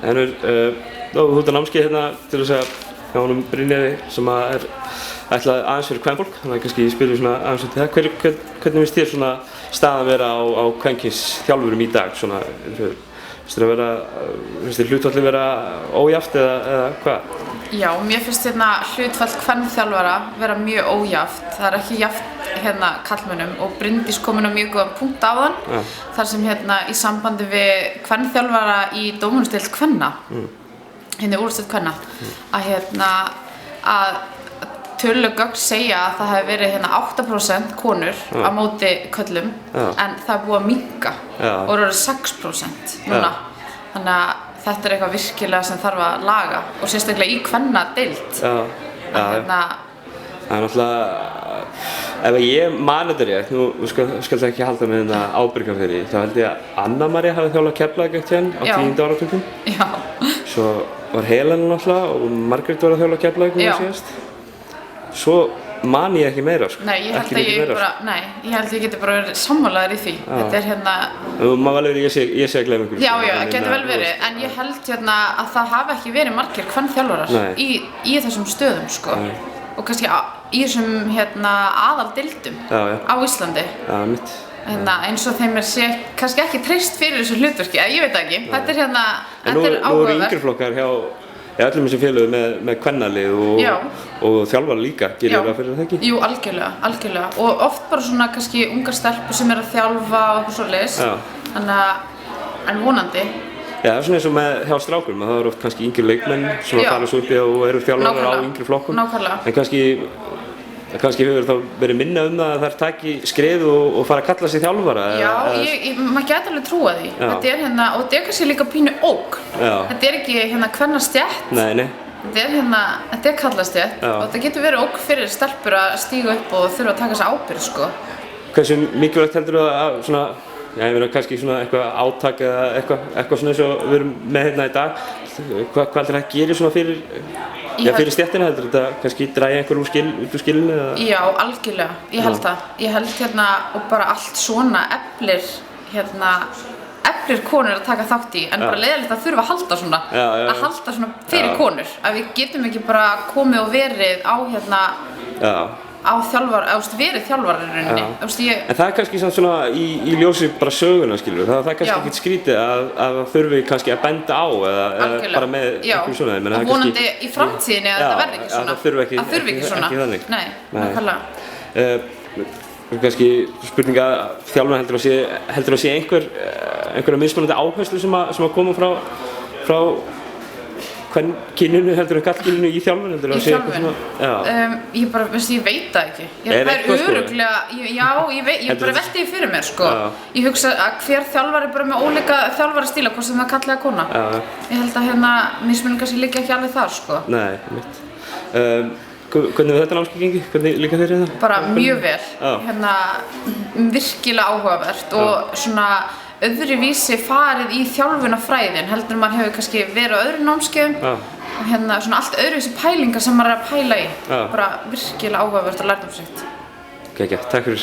Þú ert á námskeið hérna til þess að hjá honum Brynjari sem er ætlað aðeins fyrir kvenfólk, þannig að kannski spyrjum svona aðeins út í það. Hvernig finnst þér svona staðan vera á kvenkyns þjálfurum í dag? Svona, finnst þér hlutfallið vera ójafnt eða hvað? Já, mér finnst hlutfall kvenþjálfara vera mjög ójafnt. Það er ekki jafnt karlmönnum og Bryndís komin á mjög góðan punkt á þann. Þar sem í sambandi við kvenþjálfara í dómarasdeild kvenna, úrvalsdeild kvenna, að töluleg gögn segja að það hefur verið 8% konur á móti körlum, en það er búið að minnka og það eru 6% núna. Þannig að þetta er eitthvað virkilega sem þarf að laga og sérstaklega í kvennadeild. Það er náttúrulega, ef ég man þetta rétt, nú skal það ekki halda með ábyrgan fyrir því, þá held ég að Anna-María hafi þjálfað Keflavík ekkert hérna á 10. áratugnum. Já. Svo var Helena náttúrulega og Margrét var að þjálfa Keflavík núna síðast. Svo man ég ekki meira, sko. Nei, ég held að ég geti bara verið sammálaður í því. Þetta er Maður vel verið, ég sé að gleyma einhverju. Já, það geti vel verið, en ég held að það hafi ekki verið margir kvenþjálfarar í þessum stöðum, sko. Og kannski í þessum aðaldeildum á Íslandi. Já, mitt. Eins og þeim sé kannski ekki treyst fyrir þessu hlutverki, ég veit ekki. Þetta er áhugavert. Nú eru yngri flokkar hjá öllum þessum félögum með kvennalið og þjálfara líka, gerir það fyrir það ekki? Jú, algjörlega. Og oft bara svona kannski ungar stelpur sem að þjálfa og eitthvað svoleiðis. En vonandi. Já, það er svona eins og með hjá strákum, það eru oft kannski yngri leikmenn sem fara svo uppi og eru þjálfarar á yngri flokkum. Nákvæmlega. En kannski hefur þá verið minna það að þær taki skref og fara að kalla sig þjálfara. Já, maður geti alveg trúað því. Þetta er og þetta er kannski líka pínu ógn. Þetta er ekki kvennastétt. Nei. Þetta er karlastétt og þetta getur verið ógn fyrir stelpur að stíga upp og þurfa að taka sér ábyrgð, sko. Hversu mikilvægt heldur þú að svona, ég meina kannski svona eitthvað átak eða eitthvað svona eins og við erum með hérna í dag. Hvað heldur það að gera svona fyrir stéttina, heldur þetta kannski dragi einhver út úr skilinu? Já, algjörlega, ég held það. Ég held og bara allt svona eflir konur að taka þátt í, en bara leiðilegt að þurfa að halda svona, að halda svona fyrir konur. Að við getum ekki bara komið og verið verið þjálfarar í rauninni. En það er kannski svona í ljósi bara söguna, skilur, það er kannski ekkert skrítið að það þurfi kannski að benda á eða bara með einhverjum svona. Og vonandi í framtíðinni að þetta verði ekki svona. Það þurfi ekki þannig. Nei, nákvæmlega. Kannski spurninga þjálfuna heldur að sé einhverja mismunandi áherslu sem að koma frá kyninu heldur en karlkyninu í þjálfun? Í þjálfun? Ég veit það ekki. Það er örugglega, ég bara velti því fyrir mér, sko. Ég hugsa að hver þjálfari bara með ólíka þjálfarastíla, hvort sem það er karl eða kona. Ég held að mismunum kannski liggja ekki alveg þar, sko. Nei, mitt. Hvernig hefur þetta námskeið gengið? Hvernig líka þér þetta? Bara mjög vel. Virkilega áhugavert og svona öðruvísi farið í þjálfunarfræðin heldur maður hefur kannski verið á öðrum námskeiðum og svona allt öðruvísi pælingar sem maður er að pæla í. Bara virkilega áhugavert og lærdómsríkt. Takk fyrir.